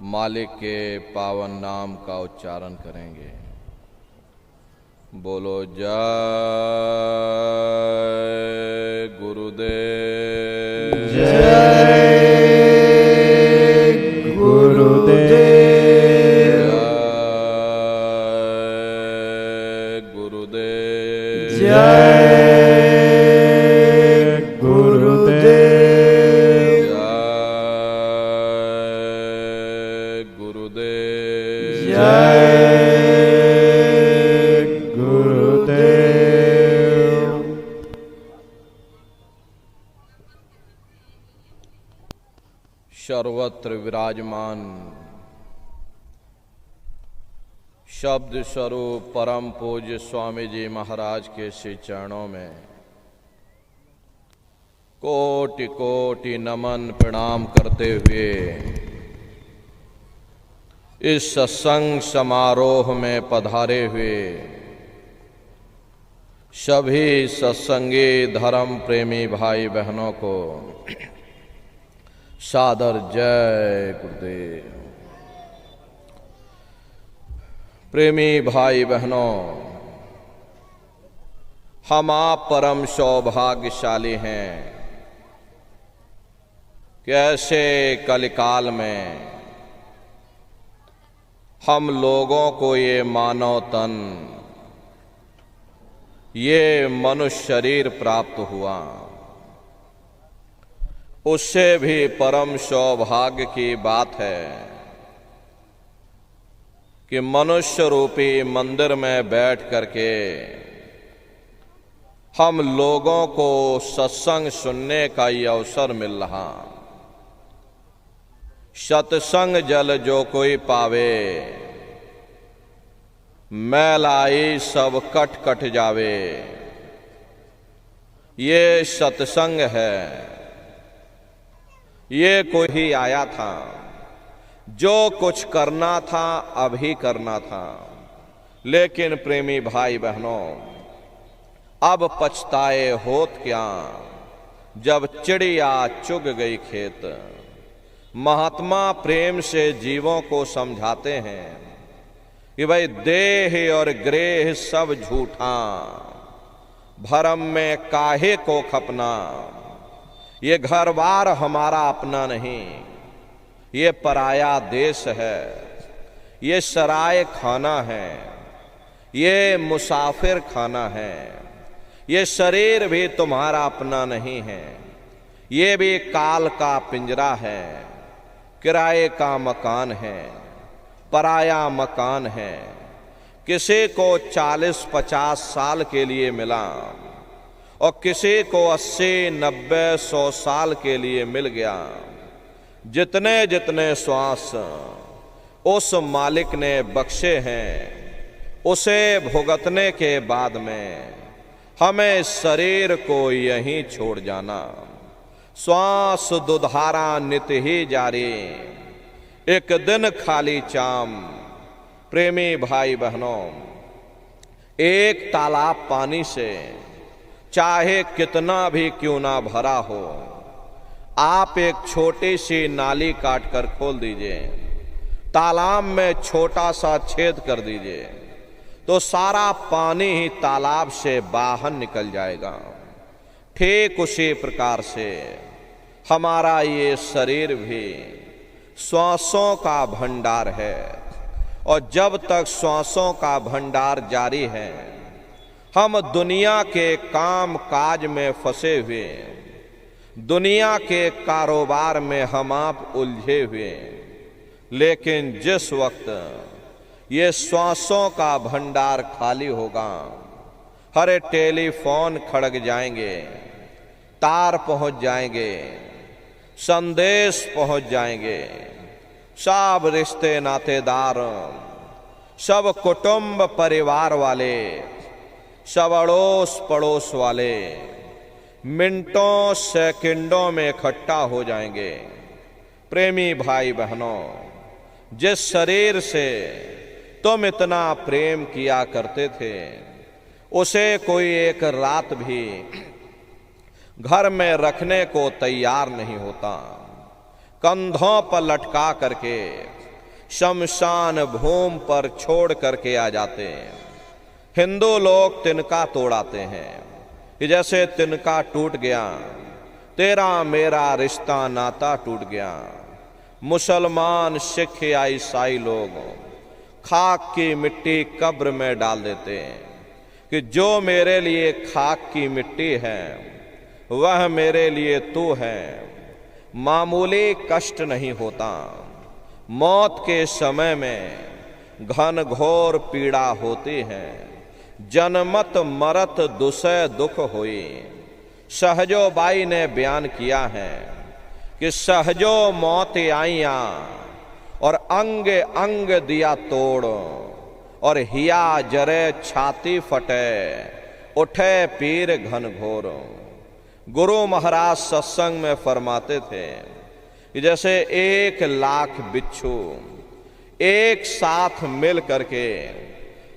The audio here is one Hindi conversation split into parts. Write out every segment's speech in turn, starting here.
मालिक के पावन नाम का उच्चारण करेंगे। बोलो जय गुरुदेव, जय गुरुदेव, जय गुरुदेव, जय गुरुदेव, जय गुरुदेव, जय गुरुदेव। सर्वत्र विराजमान शब्द स्वरूप परम पूज्य स्वामी जी महाराज के श्री चरणों में कोटि कोटि नमन प्रणाम करते हुए इस सत्संग समारोह में पधारे हुए सभी सत्संगी धर्म प्रेमी भाई बहनों को सादर जय गुरुदेव। प्रेमी भाई बहनों, हम आप परम सौभाग्यशाली हैं कि ऐसे कलिकाल में हम लोगों को ये मानव तन, ये मनुष्य शरीर प्राप्त हुआ। उससे भी परम सौभाग्य की बात है कि मनुष्य रूपी मंदिर में बैठ करके हम लोगों को सत्संग सुनने का ये अवसर मिल रहा। सत्संग जल जो कोई पावे, मैल आई सब कट कट जावे। ये सत्संग है। ये कोई ही आया था, जो कुछ करना था अभी करना था। लेकिन प्रेमी भाई बहनों, अब पछताए होत क्या जब चिड़िया चुग गई खेत। महात्मा प्रेम से जीवों को समझाते हैं कि भाई देह और ग्रेह सब झूठा, भरम में काहे को खपना। ये घर बार हमारा अपना नहीं, ये पराया देश है, ये सराय खाना है, ये मुसाफिर खाना है। ये शरीर भी तुम्हारा अपना नहीं है, ये भी काल का पिंजरा है, किराए का मकान है, पराया मकान है। किसी को 40-50 साल के लिए मिला और किसी को 80-90-100 साल के लिए मिल गया। जितने जितने श्वास उस मालिक ने बख्शे हैं, उसे भुगतने के बाद में हमें शरीर को यहीं छोड़ जाना। श्वास दुधारा नित्य ही जारी, एक दिन खाली चाम। प्रेमी भाई बहनों, एक तालाब पानी से चाहे कितना भी क्यों ना भरा हो, आप एक छोटी सी नाली काट कर खोल दीजिए, तालाब में छोटा सा छेद कर दीजिए, तो सारा पानी ही तालाब से बाहर निकल जाएगा। ठीक उसी प्रकार से हमारा ये शरीर भी श्वासों का भंडार है, और जब तक श्वासों का भंडार जारी है, हम दुनिया के काम काज में फंसे हुए, दुनिया के कारोबार में हम आप उलझे हुए। लेकिन जिस वक्त ये श्वासों का भंडार खाली होगा, हरे टेलीफोन खड़क जाएंगे, तार पहुंच जाएंगे, संदेश पहुंच जाएंगे, सब रिश्ते नातेदार, सब कुटुंब परिवार वाले, सब अड़ोस पड़ोस वाले मिनटों सेकंडों में इकट्ठा हो जाएंगे। प्रेमी भाई बहनों, जिस शरीर से तुम इतना प्रेम किया करते थे, उसे कोई एक रात भी घर में रखने को तैयार नहीं होता। कंधों पर लटका करके शमशान भूमि पर छोड़ करके आ जाते हैं। हिंदू लोग तिनका तोड़ाते हैं कि जैसे तिनका टूट गया, तेरा मेरा रिश्ता नाता टूट गया। मुसलमान, सिख या ईसाई लोग खाक की मिट्टी कब्र में डाल देते हैं कि जो मेरे लिए खाक की मिट्टी है वह मेरे लिए तू है। मामूली कष्ट नहीं होता, मौत के समय में घन घोर पीड़ा होती है। जनमत मरत दुसह दुख हुई। सहजो बाई ने बयान किया है कि सहजो मौत आईया और अंग अंग दिया तोड़, और हिया जरे छाती फटे उठे पीर घन घोर। गुरु महाराज सत्संग में फरमाते थे कि जैसे 1,00,000 बिच्छू एक साथ मिल करके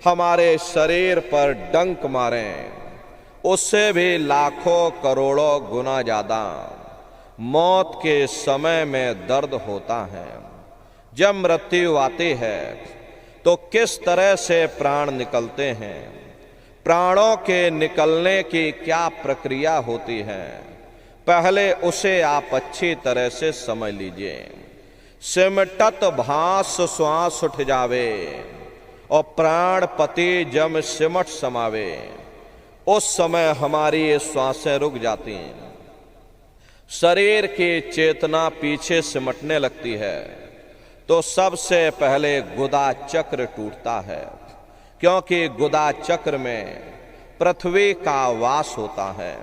हमारे शरीर पर डंक मारें, उससे भी लाखों करोड़ों गुना ज्यादा मौत के समय में दर्द होता है। जब मृत्यु आती है तो किस तरह से प्राण निकलते हैं, प्राणों के निकलने की क्या प्रक्रिया होती है, पहले उसे आप अच्छी तरह से समझ लीजिए। सिमटत भास श्वास उठ जावे और प्राण पति जम सिमट समावे, उस समय हमारी ये श्वासें रुक जाती हैं, शरीर की चेतना पीछे सिमटने लगती है। तो सबसे पहले गुदा चक्र टूटता है, क्योंकि गुदा चक्र में पृथ्वी का वास होता है।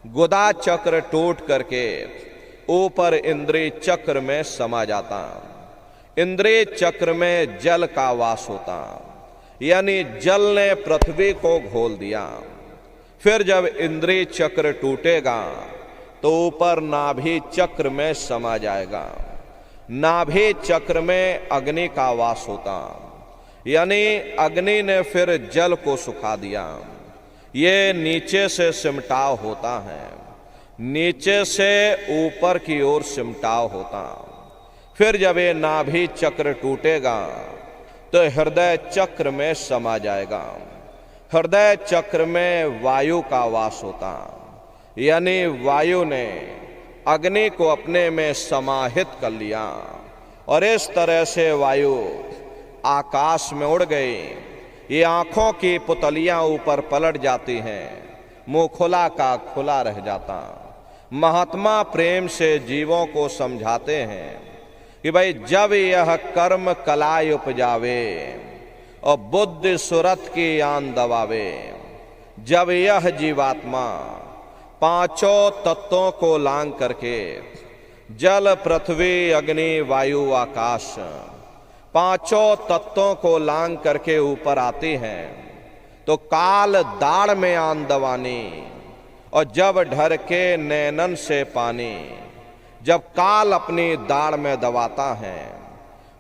गुदा चक्र टूट करके ऊपर इंद्रिय चक्र में समा जाता। इंद्रिय चक्र में जल का वास होता, यानी जल ने पृथ्वी को घोल दिया। फिर जब इंद्रिय चक्र टूटेगा तो ऊपर नाभि चक्र में समा जाएगा। नाभि चक्र में अग्नि का वास होता, यानी अग्नि ने फिर जल को सुखा दिया। ये नीचे से सिमटाव होता है, नीचे से ऊपर की ओर सिमटाव होता। फिर जब ये नाभि चक्र टूटेगा तो हृदय चक्र में समा जाएगा। हृदय चक्र में वायु का वास होता, यानी वायु ने अग्नि को अपने में समाहित कर लिया और इस तरह से वायु आकाश में उड़ गई। ये आंखों की पुतलियां ऊपर पलट जाती हैं, मुंह खुला का खुला रह जाता। महात्मा प्रेम से जीवों को समझाते हैं कि भाई जब यह कर्म कलाय उपजावे और बुद्धि सुरत की आन दबावे, जब यह जीवात्मा पांचों तत्वों को लांग करके जल पृथ्वी अग्नि वायु आकाश पांचों तत्वों को लांग करके ऊपर आती हैं, तो काल दाढ़ में आन दवानी और जब ढर के नैनन से पानी, जब काल अपनी दाढ़ में दबाता है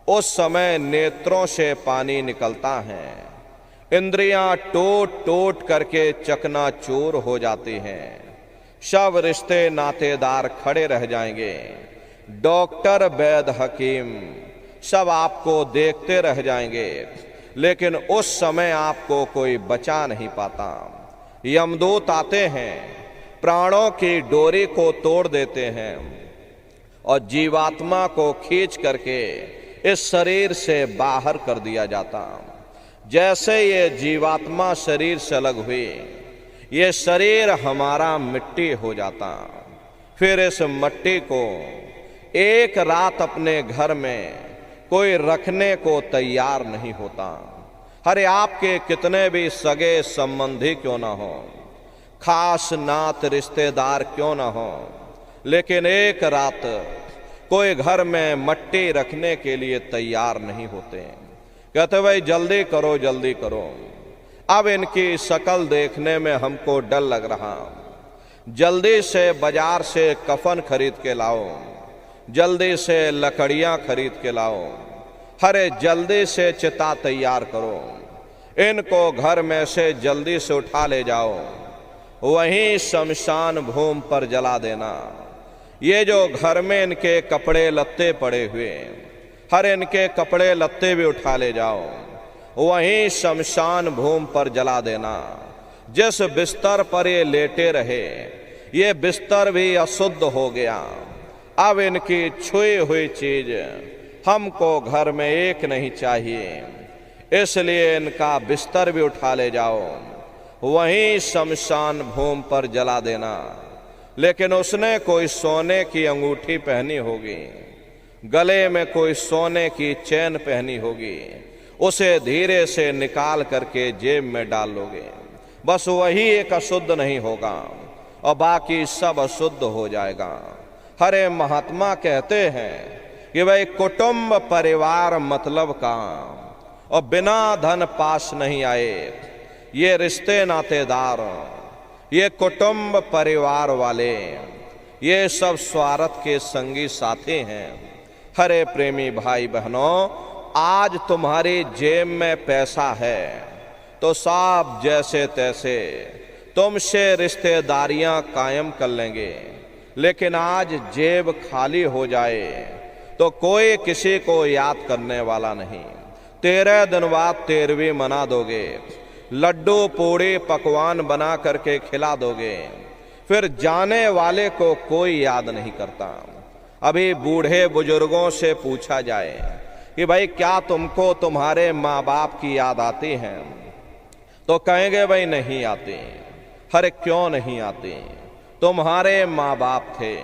उस समय नेत्रों से पानी निकलता है। इंद्रियां टूट टूट करके चकनाचूर हो जाती हैं। सब रिश्ते नातेदार खड़े रह जाएंगे। डॉक्टर, वैद्य, हकीम सब आपको देखते रह जाएंगे, लेकिन उस समय आपको कोई बचा नहीं पाता। यमदूत आते हैं, प्राणों की डोरी को तोड़ देते हैं और जीवात्मा को खींच करके इस शरीर से बाहर कर दिया जाता। जैसे ये जीवात्मा शरीर से अलग हुई, ये शरीर हमारा मिट्टी हो जाता। फिर इस मिट्टी को एक रात अपने घर में कोई रखने को तैयार नहीं होता। अरे आपके कितने भी सगे संबंधी क्यों ना हो, खास नात रिश्तेदार क्यों ना हो, लेकिन एक रात कोई घर में मट्टी रखने के लिए तैयार नहीं होते। कहते भाई जल्दी करो जल्दी करो, अब इनकी शक्ल देखने में हमको डर लग रहा, जल्दी से बाजार से कफन खरीद के लाओ, जल्दी से लकड़ियां खरीद के लाओ, अरे जल्दी से चिता तैयार करो, इनको घर में से जल्दी से उठा ले जाओ, वहीं शमशान भूमि पर जला देना। ये जो घर में इनके कपड़े लत्ते पड़े हुए हर इनके कपड़े लत्ते भी उठा ले जाओ, वहीं शमशान भूमि पर जला देना। जिस बिस्तर पर ये लेटे रहे, ये बिस्तर भी अशुद्ध हो गया। अब इनकी छुई हुई चीज हमको घर में एक नहीं चाहिए, इसलिए इनका बिस्तर भी उठा ले जाओ, वहीं शमशान भूमि पर जला देना। लेकिन उसने कोई सोने की अंगूठी पहनी होगी, गले में कोई सोने की चैन पहनी होगी, उसे धीरे से निकाल करके जेब में डाल लोगे। बस वही एक अशुद्ध नहीं होगा और बाकी सब अशुद्ध हो जाएगा। हरे महात्मा कहते हैं कि भाई कुटुंब परिवार मतलब काम, और बिना धन पास नहीं आए। ये रिश्ते नातेदार, ये कुटुंब परिवार वाले, ये सब स्वार्थ के संगी साथी हैं। हरे प्रेमी भाई बहनों, आज तुम्हारी जेब में पैसा है तो साहब जैसे तैसे तुमसे रिश्तेदारियां कायम कर लेंगे, लेकिन आज जेब खाली हो जाए तो कोई किसी को याद करने वाला नहीं। 13 दिन बाद 13वीं मना दोगे, लड्डू पूड़ी पकवान बना करके खिला दोगे, फिर जाने वाले को कोई याद नहीं करता। अभी बूढ़े बुजुर्गों से पूछा जाए कि भाई क्या तुमको तुम्हारे माँ बाप की याद आती है, तो कहेंगे भाई नहीं आती। अरे क्यों नहीं आती? तुम्हारे माँ बाप थे,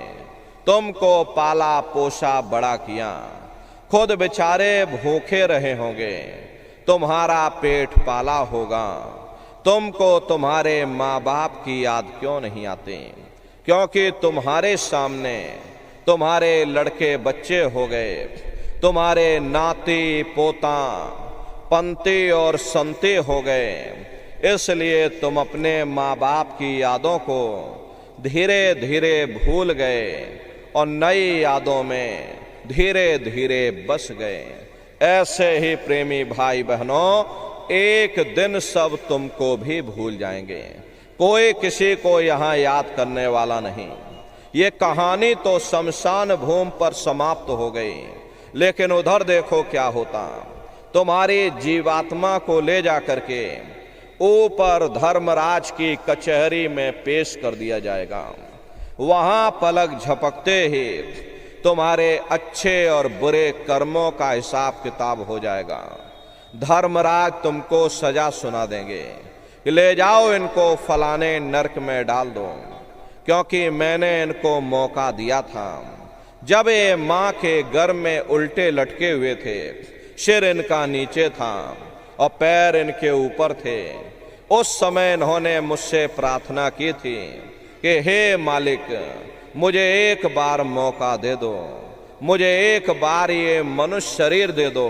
तुमको पाला पोसा बड़ा किया, खुद बेचारे भूखे रहे होंगे, तुम्हारा पेट पाला होगा, तुमको तुम्हारे माँ बाप की याद क्यों नहीं आती? क्योंकि तुम्हारे सामने तुम्हारे लड़के बच्चे हो गए, तुम्हारे नाती पोता पंती और संती हो गए, इसलिए तुम अपने माँ बाप की यादों को धीरे धीरे भूल गए और नई यादों में धीरे धीरे बस गए। ऐसे ही प्रेमी भाई बहनों, एक दिन सब तुमको भी भूल जाएंगे, कोई किसी को यहाँ याद करने वाला नहीं। ये कहानी तो शमशान भूमि पर समाप्त हो गई, लेकिन उधर देखो क्या होता। तुम्हारी जीवात्मा को ले जा करके ऊपर धर्मराज की कचहरी में पेश कर दिया जाएगा। वहां पलक झपकते ही तुम्हारे अच्छे और बुरे कर्मों का हिसाब किताब हो जाएगा। धर्मराज तुमको सजा सुना देंगे कि ले जाओ इनको फलाने नरक में डाल दो, क्योंकि मैंने इनको मौका दिया था। जब ये माँ के गर्भ में उल्टे लटके हुए थे, सिर इनका नीचे था और पैर इनके ऊपर थे, उस समय इन्होंने मुझसे प्रार्थना की थी कि हे मालिक, मुझे एक बार मौका दे दो, मुझे एक बार ये मनुष्य शरीर दे दो,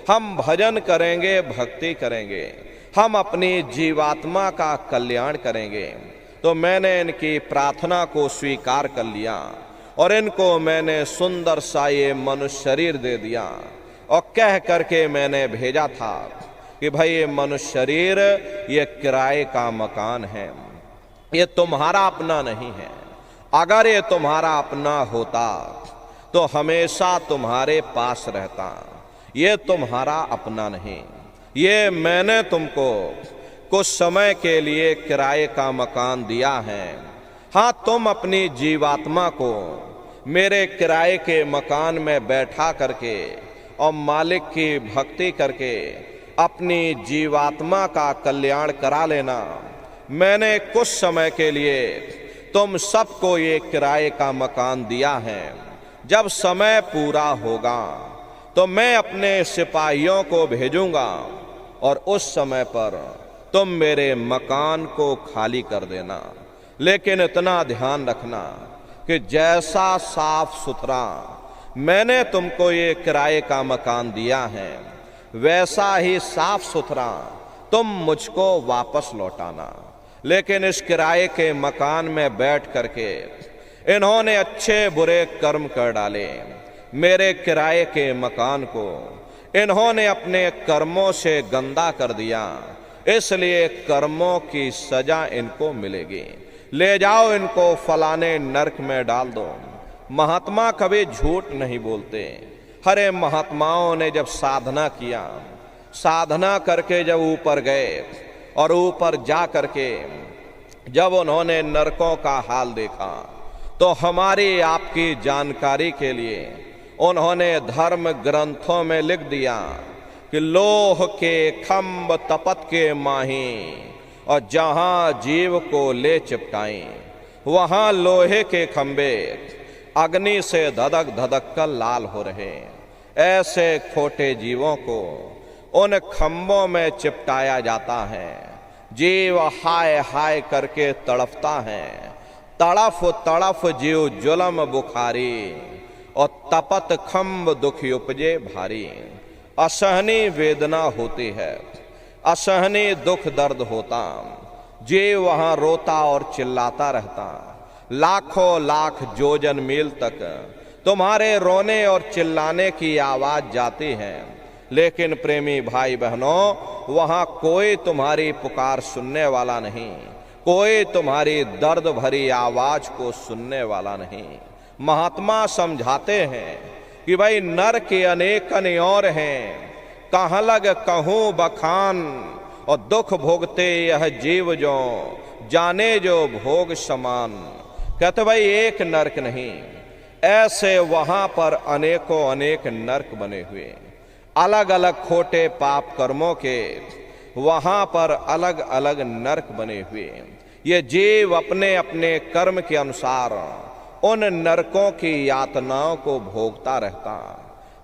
हम भजन करेंगे, भक्ति करेंगे, हम अपनी जीवात्मा का कल्याण करेंगे। तो मैंने इनकी प्रार्थना को स्वीकार कर लिया और इनको मैंने सुंदर सा ये मनुष्य शरीर दे दिया और कह करके मैंने भेजा था कि भाई ये मनुष्य शरीर ये किराए का मकान है, ये तुम्हारा अपना नहीं है। अगर ये तुम्हारा अपना होता तो हमेशा तुम्हारे पास रहता, ये तुम्हारा अपना नहीं। ये मैंने तुमको कुछ समय के लिए किराए का मकान दिया है। हाँ, तुम अपनी जीवात्मा को मेरे किराए के मकान में बैठा करके और मालिक की भक्ति करके अपनी जीवात्मा का कल्याण करा लेना। मैंने कुछ समय के लिए तुम सबको ये किराए का मकान दिया है। जब समय पूरा होगा तो मैं अपने सिपाहियों को भेजूंगा और उस समय पर तुम मेरे मकान को खाली कर देना। लेकिन इतना ध्यान रखना कि जैसा साफ सुथरा मैंने तुमको ये किराए का मकान दिया है, वैसा ही साफ सुथरा तुम मुझको वापस लौटाना। लेकिन इस किराए के मकान में बैठ करके इन्होंने अच्छे बुरे कर्म कर डाले। मेरे किराए के मकान को इन्होंने अपने कर्मों से गंदा कर दिया, इसलिए कर्मों की सजा इनको मिलेगी। ले जाओ इनको फलाने नरक में डाल दो। महात्मा कभी झूठ नहीं बोलते। हरे महात्माओं ने जब साधना किया, साधना करके जब ऊपर गए और ऊपर जा करके जब उन्होंने नरकों का हाल देखा, तो हमारी आपकी जानकारी के लिए उन्होंने धर्म ग्रंथों में लिख दिया कि लोह के खंभ तपत के माही, और जहां जीव को ले चिपटाएं वहां लोहे के खंभे अग्नि से धधक धधक कर लाल हो रहे। ऐसे खोटे जीवों को उन खंभों में चिपटाया जाता है। जीव हाय हाय करके तड़फता है, तड़फ तड़फ जीव जुलम बुखारी, और तपत खंभ दुख उपजे भारी। असहनीय वेदना होती है, असहनीय दुख दर्द होता, जीव वहां रोता और चिल्लाता रहता। लाखों लाख जोजन मील तक तुम्हारे रोने और चिल्लाने की आवाज जाती है, लेकिन प्रेमी भाई बहनों, वहां कोई तुम्हारी पुकार सुनने वाला नहीं, कोई तुम्हारी दर्द भरी आवाज को सुनने वाला नहीं। महात्मा समझाते हैं कि भाई नर के अनेक और हैं, कहाँ लग कहूँ बखान, और दुख भोगते यह जीव जो जाने जो भोग समान। कहते भाई एक नरक नहीं, ऐसे वहां पर अनेकों अनेक नरक बने हुए, अलग अलग खोटे पाप कर्मों के वहां पर अलग अलग नरक बने हुए। ये जीव अपने अपने कर्म के अनुसार उन नरकों की यातनाओं को भोगता रहता।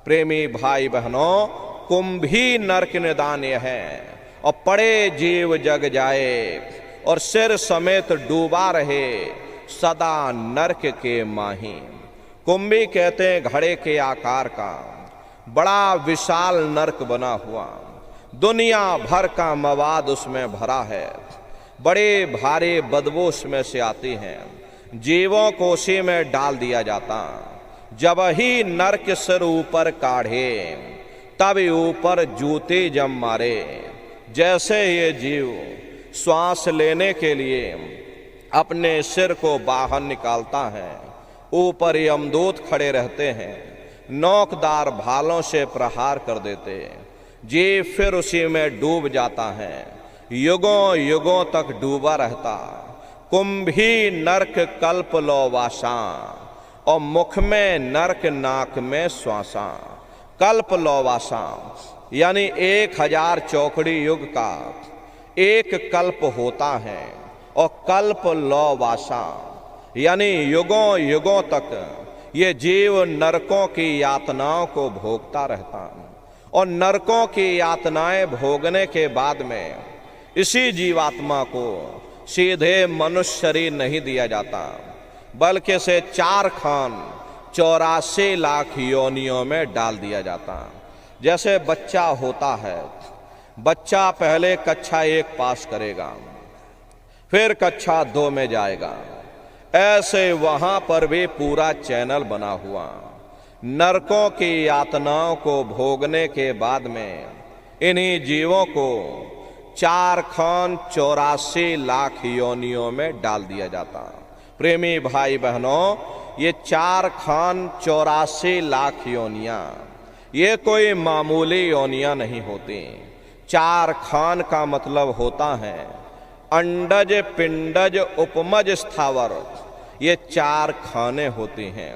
प्रेमी भाई बहनों, कुंभी नरक निदान यह है, और पड़े जीव जग जाए, और सिर समेत डूबा रहे सदा नरक के माही। कुंभी कहते हैं घड़े के आकार का बड़ा विशाल नरक बना हुआ, दुनिया भर का मवाद उसमें भरा है, बड़े भारी बदबू उसमें से आती हैं, जीवों को उसी में डाल दिया जाता। जब ही नरक सिर ऊपर काढ़े, तब ऊपर जूते जम मारे। जैसे ये जीव श्वास लेने के लिए अपने सिर को बाहर निकालता है, ऊपर यमदूत खड़े रहते हैं, नोकदार भालों से प्रहार कर देते, जीव फिर उसी में डूब जाता है, युगों युगों तक डूबा रहता। कुंभी नरक कल्प लो वासा, और मुख में नरक नाक में श्वासा। कल्प लो वासा यानी 1000 चौकड़ी युग का एक कल्प होता है, और कल्प लो वासा यानी युगों युगों तक ये जीव नरकों की यातनाओं को भोगता रहता। और नरकों की यातनाएं भोगने के बाद में इसी जीवात्मा को सीधे मनुष्य शरीर नहीं दिया जाता, बल्कि से 4 खान 84 लाख योनियों में डाल दिया जाता। जैसे बच्चा होता है, बच्चा पहले कक्षा 1 पास करेगा, फिर कक्षा 2 में जाएगा, ऐसे वहां पर भी पूरा चैनल बना हुआ। नरकों की यातनाओं को भोगने के बाद में इन्हीं जीवों को 4 खान 84 लाख योनियों में डाल दिया जाता। प्रेमी भाई बहनों, ये 4 खान 84 लाख योनियां, ये कोई मामूली योनियां नहीं होती। 4 खान का मतलब होता है अंडज पिंडज उपमज स्थावर, ये 4 खाने होती हैं।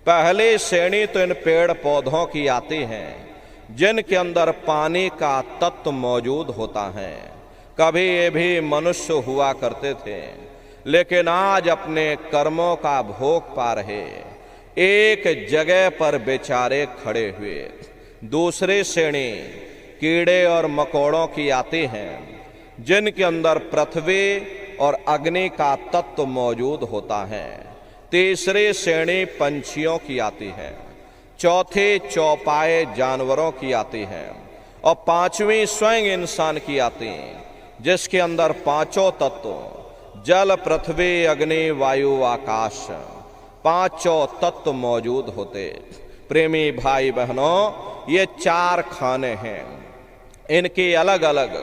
पहली श्रेणी तो इन पेड़ पौधों की आती है जिनके अंदर पानी का तत्व मौजूद होता है। कभी ये भी मनुष्य हुआ करते थे, लेकिन आज अपने कर्मों का भोग पा रहे एक जगह पर बेचारे खड़े हुए। दूसरी श्रेणी कीड़े और मकोड़ों की आती हैं जिनके अंदर पृथ्वी और अग्नि का तत्व मौजूद होता है। तीसरी श्रेणी पंछियों की आती है, चौथी चौपाए जानवरों की आती है, और 5वीं स्वयं इंसान की आती है, जिसके अंदर 5 तत्व जल पृथ्वी अग्नि वायु आकाश 5 तत्व मौजूद होते। प्रेमी भाई बहनों, ये 4 खाने हैं, इनकी अलग अलग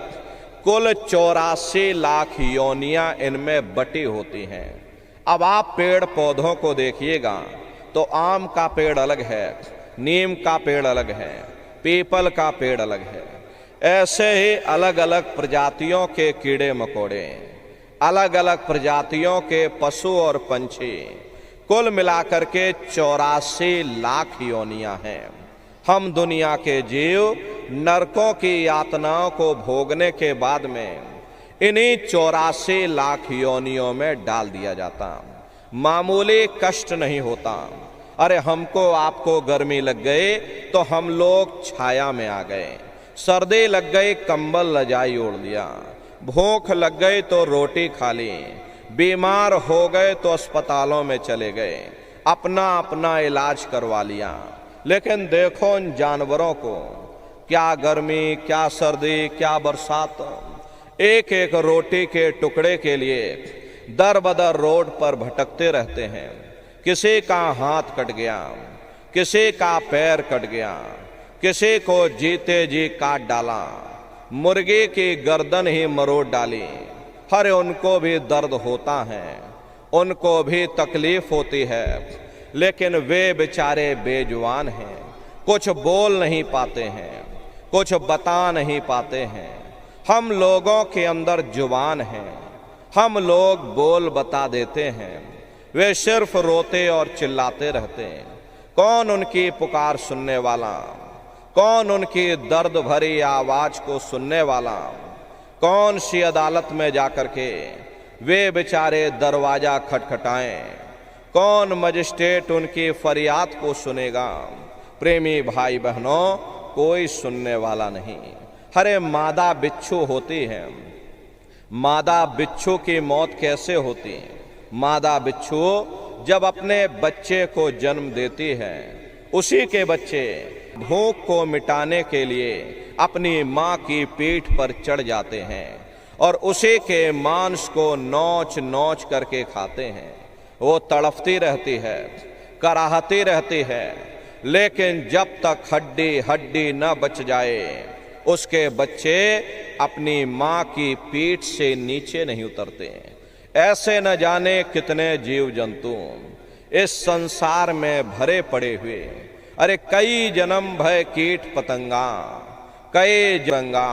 कुल 84 लाख योनियां इनमें बटी होती हैं। अब आप पेड़ पौधों को देखिएगा तो आम का पेड़ अलग है, नीम का पेड़ अलग है, पीपल का पेड़ अलग है। ऐसे ही अलग अलग प्रजातियों के कीड़े मकोड़े, अलग अलग प्रजातियों के पशु और पंछी, कुल मिलाकर के 84 लाख योनियां हैं। हम दुनिया के जीव नरकों की यातनाओं को भोगने के बाद में इन्हीं 84 लाख योनियों में डाल दिया जाता। मामूली कष्ट नहीं होता। अरे हमको आपको गर्मी लग गई तो हम लोग छाया में आ गए, सर्दी लग गई कंबल रजाई ओढ़ लिया, भूख लग गई तो रोटी खा ली, बीमार हो गए तो अस्पतालों में चले गए, अपना अपना इलाज करवा लिया। लेकिन देखो इन जानवरों को, क्या गर्मी, क्या सर्दी, क्या बरसात, एक एक रोटी के टुकड़े के लिए दर बदर रोड पर भटकते रहते हैं। किसी का हाथ कट गया, किसी का पैर कट गया, किसी को जीते जी काट डाला, मुर्गी की गर्दन ही मरोड़ डाली। हर उनको भी दर्द होता है, उनको भी तकलीफ होती है, लेकिन वे बेचारे बेजुबान हैं, कुछ बोल नहीं पाते हैं, कुछ बता नहीं पाते हैं। हम लोगों के अंदर जुबान है, हम लोग बोल बता देते हैं, वे सिर्फ रोते और चिल्लाते रहते हैं। कौन उनकी पुकार सुनने वाला, कौन उनकी दर्द भरी आवाज को सुनने वाला, कौन सी अदालत में जाकर के वे बेचारे दरवाजा खटखटाएं, कौन मजिस्ट्रेट उनकी फरियाद को सुनेगा। प्रेमी भाई बहनों, कोई सुनने वाला नहीं। हरे मादा बिच्छू होती है, मादा बिच्छू की मौत कैसे होती है? मादा बिच्छू जब अपने बच्चे को जन्म देती है, उसी के बच्चे भूख को मिटाने के लिए अपनी माँ की पीठ पर चढ़ जाते हैं और उसी के मांस को नोच नोच करके खाते हैं। वो तड़फती रहती है, कराहती रहती है, लेकिन जब तक हड्डी हड्डी न बच जाए उसके बच्चे अपनी माँ की पीठ से नीचे नहीं उतरते। ऐसे न जाने कितने जीव जंतु इस संसार में भरे पड़े हुए। अरे कई जन्म भय कीट पतंगा, कई जंगा,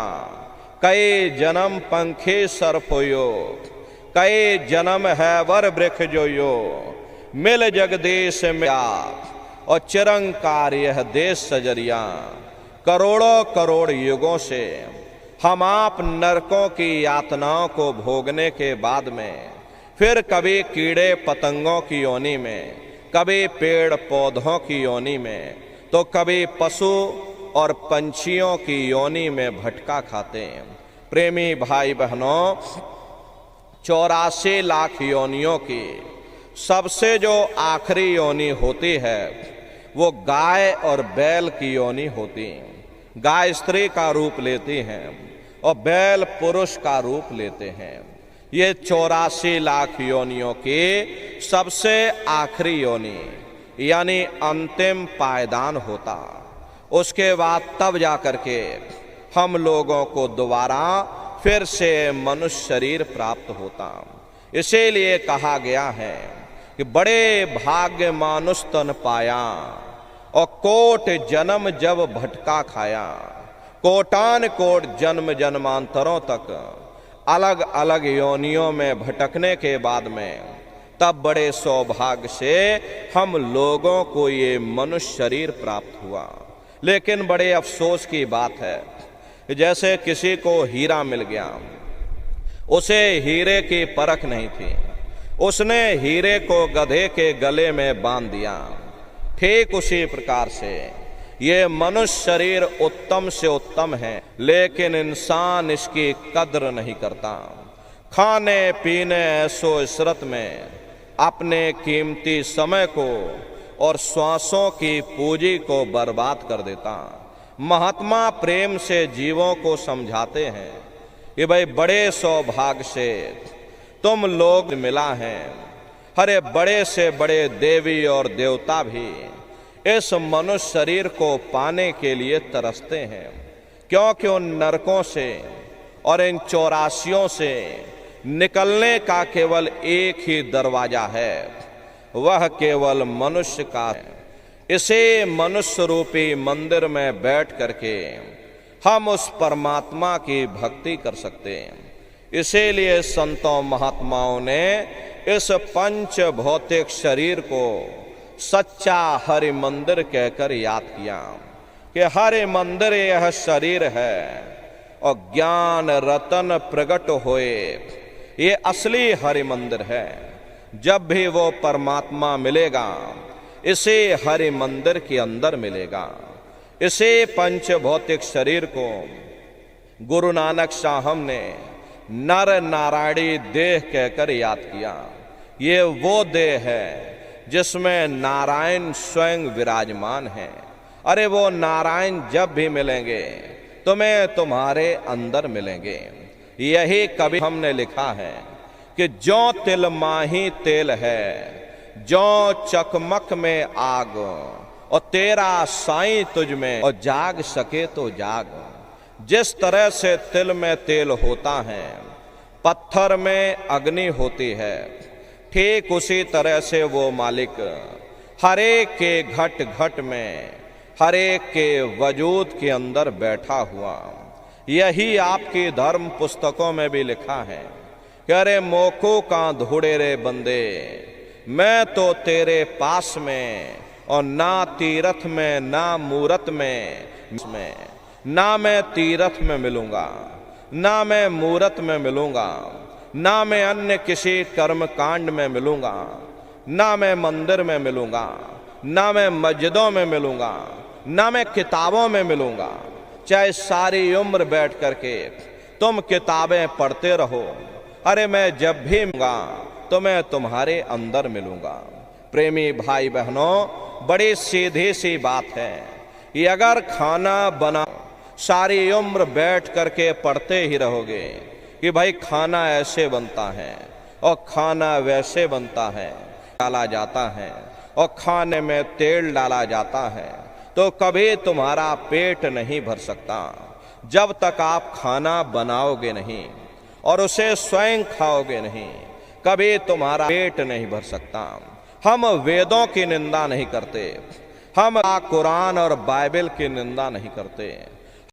कई जन्म पंखे सर्पोयो, कई जन्म है वर वृक्ष जोयो, मिल जगदीश में और चिरंकार यह देश सजरिया। करोड़ों करोड़ युगों से हम आप नरकों की यातनाओं को भोगने के बाद में फिर कभी कीड़े पतंगों की योनि में, कभी पेड़ पौधों की योनि में, तो कभी पशु और पंछियों की योनि में भटका खाते हैं। प्रेमी भाई बहनों, 84 लाख योनियों की सबसे जो आखिरी योनि होती है वो गाय और बैल की योनि होती है। गाय स्त्री का रूप लेती हैं और बैल पुरुष का रूप लेते हैं। ये 84 लाख योनियों की सबसे आखिरी योनि यानी अंतिम पायदान होता। उसके बाद तब जाकर के हम लोगों को दोबारा फिर से मनुष्य शरीर प्राप्त होता। इसीलिए कहा गया है कि बड़े भाग्य मानुष तन पाया और कोट जन्म जब भटका खाया। कोटान कोट जन्म जन्मांतरों तक अलग अलग योनियों में भटकने के बाद में तब बड़े सौभाग्य से हम लोगों को ये मनुष्य शरीर प्राप्त हुआ। लेकिन बड़े अफसोस की बात है, जैसे किसी को हीरा मिल गया, उसे हीरे की परख नहीं थी, उसने हीरे को गधे के गले में बांध दिया। ठीक उसी प्रकार से ये मनुष्य शरीर उत्तम से उत्तम है, लेकिन इंसान इसकी कद्र नहीं करता। खाने पीने ऐसो इशरत में अपने कीमती समय को और श्वासों की पूंजी को बर्बाद कर देता। महात्मा प्रेम से जीवों को समझाते हैं कि भाई बड़े सौभाग्य से तुम लोग मिला है। हरे बड़े से बड़े देवी और देवता भी इस मनुष्य शरीर को पाने के लिए तरसते हैं, क्योंकि उन नरकों से और इन 84 से निकलने का केवल एक ही दरवाजा है, वह केवल मनुष्य का है। इसे मनुष्य रूपी मंदिर में बैठ करके हम उस परमात्मा की भक्ति कर सकते हैं। इसीलिए संतों महात्माओं ने इस पंच भौतिक शरीर को सच्चा हरि मंदिर कहकर याद किया कि हरि मंदिर यह शरीर है और ज्ञान रतन प्रकट होए, ये असली हरि मंदिर है। जब भी वो परमात्मा मिलेगा इसे हरि मंदिर के अंदर मिलेगा। इसे पंच भौतिक शरीर को गुरु नानक साहब ने नर नारायणी देह कहकर याद किया। ये वो देह है जिसमें नारायण स्वयं विराजमान है। अरे वो नारायण जब भी मिलेंगे तुम्हें तुम्हारे अंदर मिलेंगे। यही कवि हमने लिखा है कि जो तिल माही तेल है, जो चकमक में आग, और तेरा साईं तुझ में, और जाग सके तो जाग। जिस तरह से तिल में तेल होता है, पत्थर में अग्नि होती है, ठीक उसी तरह से वो मालिक हरेक के घट घट में, हरेक के वजूद के अंदर बैठा हुआ। यही आपकी धर्म पुस्तकों में भी लिखा है कि अरे मोको का धोड़े रे बंदे, मैं तो तेरे पास में, और ना तीरथ में ना मूरत में, ना मैं तीरथ में मिलूंगा, ना मैं मूरत में मिलूंगा, ना मैं अन्य किसी कर्म कांड में मिलूंगा, ना मैं मंदिर में मिलूंगा, ना मैं मस्जिदों में मिलूंगा, ना मैं किताबों में मिलूंगा। चाहे सारी उम्र बैठ करके तुम किताबें पढ़ते रहो, अरे मैं जब भी मिलूंगा तो मैं तुम्हारे अंदर मिलूंगा। प्रेमी भाई बहनों, बड़ी सीधी सी बात है कि अगर खाना बना सारी उम्र बैठ करके पढ़ते ही रहोगे कि भाई खाना ऐसे बनता है और खाना वैसे बनता है, डाला जाता है और खाने में तेल डाला जाता है, तो कभी तुम्हारा पेट नहीं भर सकता जब तक आप खाना बनाओगे नहीं और उसे स्वयं खाओगे नहीं। कभी तुम्हारा पेट नहीं भर सकता। हम वेदों की निंदा नहीं करते, हम कुरान और बाइबल की निंदा नहीं करते।